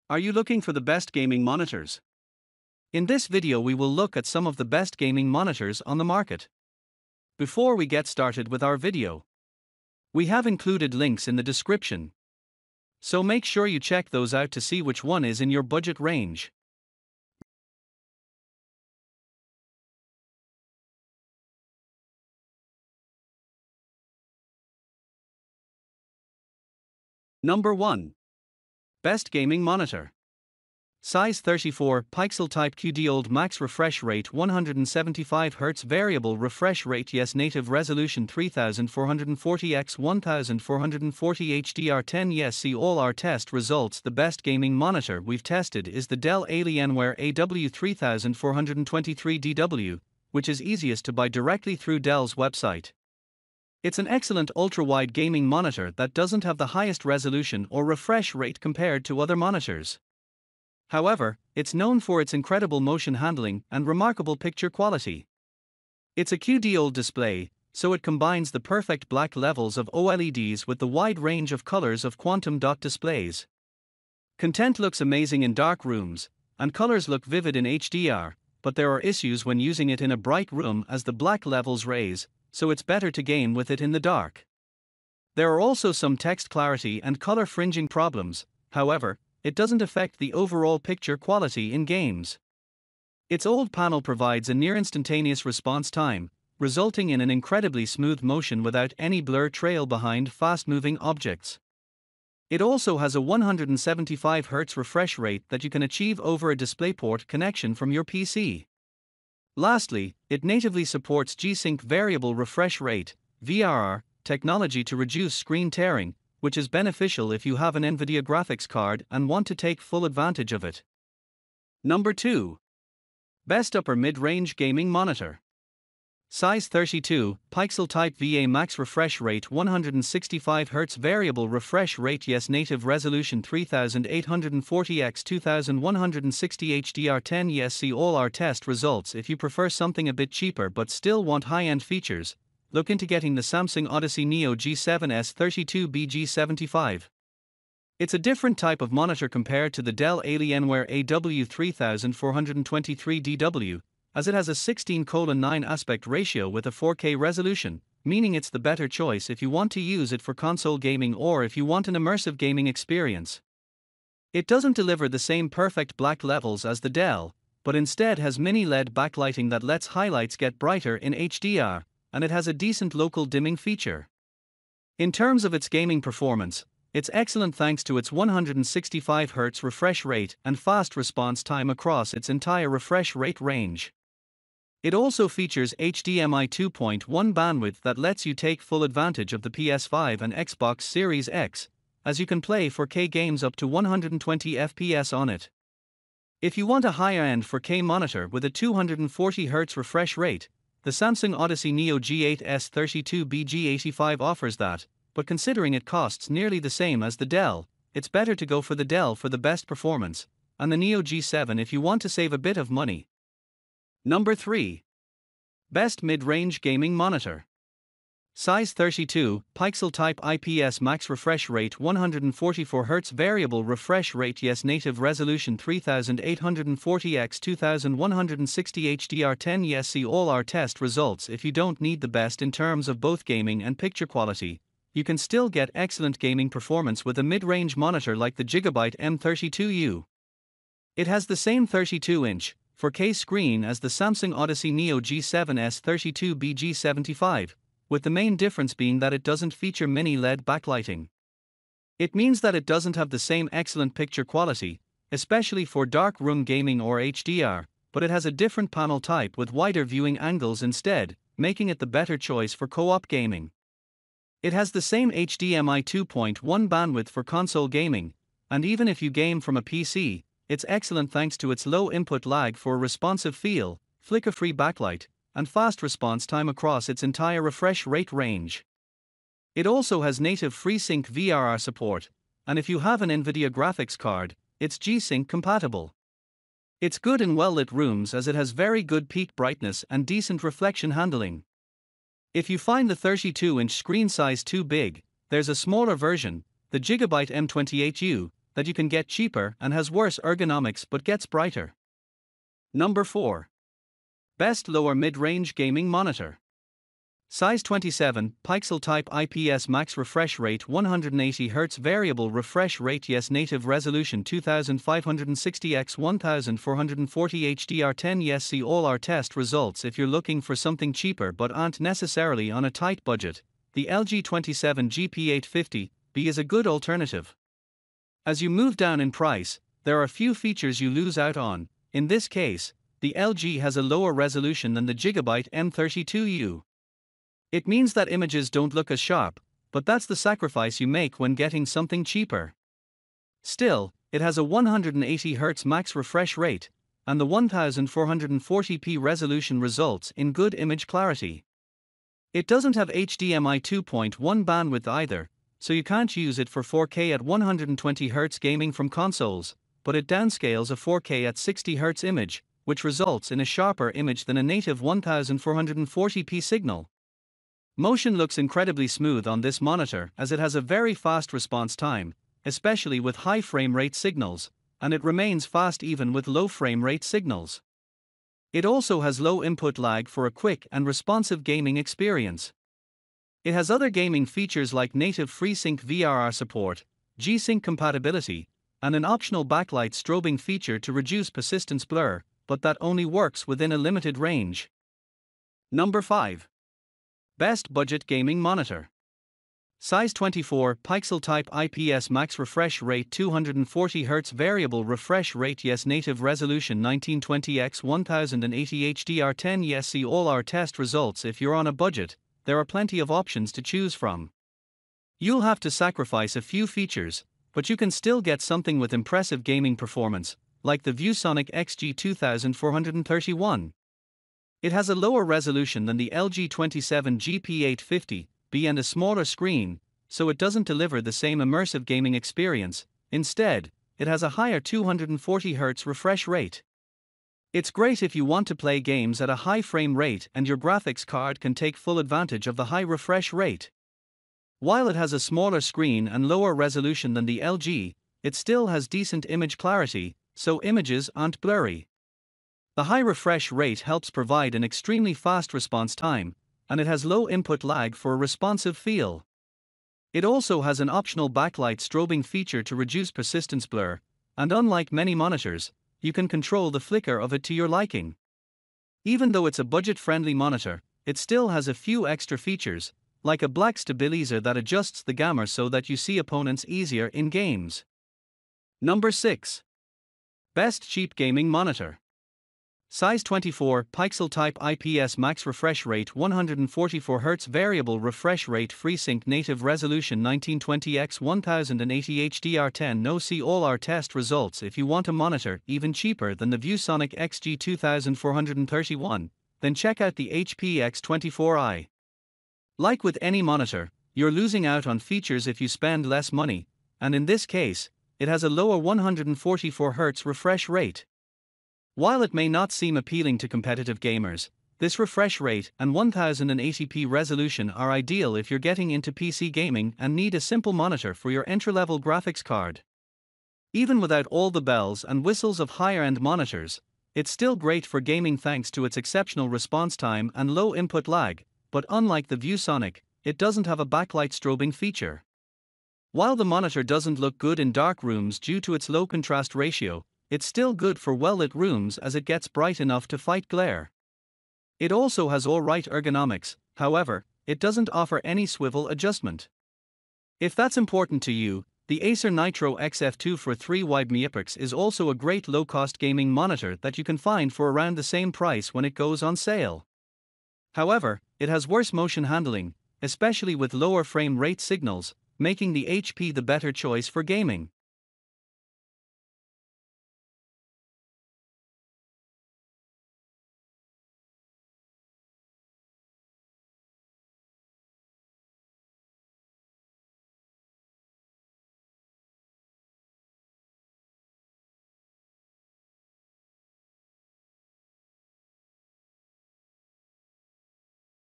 Are you looking for the best gaming monitors? In this video we will look at some of the best gaming monitors on the market. Before we get started with our video, we have included links in the description, so make sure you check those out to see which one is in your budget range. Number 1. Best Gaming Monitor. Size 34 pixel type QD old max refresh rate 175 Hz variable refresh rate yes native resolution 3440 x 1440 HDR10 yes see all our test results. The best gaming monitor we've tested is the Dell Alienware AW3423DW, which is easiest to buy directly through Dell's website. It's an excellent ultra-wide gaming monitor that doesn't have the highest resolution or refresh rate compared to other monitors. However, it's known for its incredible motion handling and remarkable picture quality. It's a QD-OLED display, so it combines the perfect black levels of OLEDs with the wide range of colors of quantum dot displays. Content looks amazing in dark rooms, and colors look vivid in HDR, but there are issues when using it in a bright room as the black levels raise, so it's better to game with it in the dark. There are also some text clarity and color fringing problems, however, it doesn't affect the overall picture quality in games. Its OLED panel provides a near instantaneous response time, resulting in an incredibly smooth motion without any blur trail behind fast-moving objects. It also has a 175 Hz refresh rate that you can achieve over a DisplayPort connection from your PC. Lastly, it natively supports G-Sync variable refresh rate (VRR) technology to reduce screen tearing, which is beneficial if you have an NVIDIA graphics card and want to take full advantage of it. Number 2. Best Upper Mid-Range Gaming Monitor. Size 32 pixel type VA max refresh rate 165 Hz variable refresh rate yes native resolution 3840 x 2160 HDR10 yes see all our test results. If you prefer something a bit cheaper but still want high-end features, look into getting the Samsung Odyssey Neo G7S32BG75. It's a different type of monitor compared to the Dell Alienware AW3423DW, as it has a 16:9 aspect ratio with a 4K resolution, meaning it's the better choice if you want to use it for console gaming or if you want an immersive gaming experience. It doesn't deliver the same perfect black levels as the Dell, but instead has mini LED backlighting that lets highlights get brighter in HDR, and it has a decent local dimming feature. In terms of its gaming performance, it's excellent thanks to its 165 Hz refresh rate and fast response time across its entire refresh rate range. It also features HDMI 2.1 bandwidth that lets you take full advantage of the PS5 and Xbox Series X, as you can play 4K games up to 120 FPS on it. If you want a higher-end 4K monitor with a 240 Hz refresh rate, the Samsung Odyssey Neo G8S32BG85 offers that, but considering it costs nearly the same as the Dell, it's better to go for the Dell for the best performance, and the Neo G7 if you want to save a bit of money. Number 3. Best Mid-Range Gaming Monitor. Size 32 pixel type IPS max refresh rate 144 Hz variable refresh rate yes native resolution 3840 x 2160 HDR10 yes see all our test results. If you don't need the best in terms of both gaming and picture quality, you can still get excellent gaming performance with a mid-range monitor like the Gigabyte M32U. It has the same 32-inch 4K screen as the Samsung Odyssey Neo G7S32BG75, with the main difference being that it doesn't feature mini LED backlighting. It means that it doesn't have the same excellent picture quality, especially for dark room gaming or HDR, but it has a different panel type with wider viewing angles instead, making it the better choice for co-op gaming. It has the same HDMI 2.1 bandwidth for console gaming, and even if you game from a PC, it's excellent thanks to its low input lag for a responsive feel, flicker-free backlight, and fast response time across its entire refresh rate range. It also has native FreeSync VRR support, and if you have an NVIDIA graphics card, it's G-Sync compatible. It's good in well-lit rooms as it has very good peak brightness and decent reflection handling. If you find the 32-inch screen size too big, there's a smaller version, the Gigabyte M28U, that you can get cheaper and has worse ergonomics but gets brighter. Number 4. Best lower mid-range gaming monitor. Size 27, pixel type IPS max refresh rate 180 Hz variable refresh rate yes native resolution 2560 x 1440 HDR10 yes see all our test results if you're looking for something cheaper but aren't necessarily on a tight budget. The LG 27 GP850B is a good alternative. As you move down in price, there are a few features you lose out on. In this case, the LG has a lower resolution than the Gigabyte M32U. It means that images don't look as sharp, but that's the sacrifice you make when getting something cheaper. Still, it has a 180 Hz max refresh rate, and the 1440p resolution results in good image clarity. It doesn't have HDMI 2.1 bandwidth either, so you can't use it for 4K at 120 Hz gaming from consoles, but it downscales a 4K at 60 Hz image, which results in a sharper image than a native 1440p signal. Motion looks incredibly smooth on this monitor as it has a very fast response time, especially with high frame rate signals, and it remains fast even with low frame rate signals. It also has low input lag for a quick and responsive gaming experience. It has other gaming features like native FreeSync VRR support, G-Sync compatibility, and an optional backlight strobing feature to reduce persistence blur, but that only works within a limited range. Number 5. Best budget gaming monitor. Size 24, pixel type IPS max refresh rate 240 Hz variable refresh rate yes native resolution 1920 x 1080 HDR10 yes see all our test results if you're on a budget, there are plenty of options to choose from. You'll have to sacrifice a few features, but you can still get something with impressive gaming performance, like the ViewSonic XG2431. It has a lower resolution than the LG 27 GP850B and a smaller screen, so it doesn't deliver the same immersive gaming experience. Instead, it has a higher 240 Hz refresh rate. It's great if you want to play games at a high frame rate and your graphics card can take full advantage of the high refresh rate. While it has a smaller screen and lower resolution than the LG, it still has decent image clarity, so images aren't blurry. The high refresh rate helps provide an extremely fast response time, and it has low input lag for a responsive feel. It also has an optional backlight strobing feature to reduce persistence blur, and unlike many monitors, you can control the flicker of it to your liking. Even though it's a budget-friendly monitor, it still has a few extra features, like a black stabilizer that adjusts the gamma so that you see opponents easier in games. Number 6. Best cheap gaming monitor. Size 24, pixel type IPS max refresh rate 144 Hz variable refresh rate FreeSync native resolution 1920 x 1080 HDR10 no see all our test results if you want a monitor even cheaper than the ViewSonic XG2431, then check out the HP X24i. Like with any monitor, you're losing out on features if you spend less money, and in this case, it has a lower 144 Hz refresh rate. While it may not seem appealing to competitive gamers, this refresh rate and 1080p resolution are ideal if you're getting into PC gaming and need a simple monitor for your entry-level graphics card. Even without all the bells and whistles of higher-end monitors, it's still great for gaming thanks to its exceptional response time and low input lag, but unlike the ViewSonic, it doesn't have a backlight strobing feature. While the monitor doesn't look good in dark rooms due to its low contrast ratio, it's still good for well-lit rooms as it gets bright enough to fight glare. It also has alright ergonomics, however, it doesn't offer any swivel adjustment. If that's important to you, the Acer Nitro XF2 for 3 wide megapixels is also a great low-cost gaming monitor that you can find for around the same price when it goes on sale. However, it has worse motion handling, especially with lower frame rate signals, making the HP the better choice for gaming.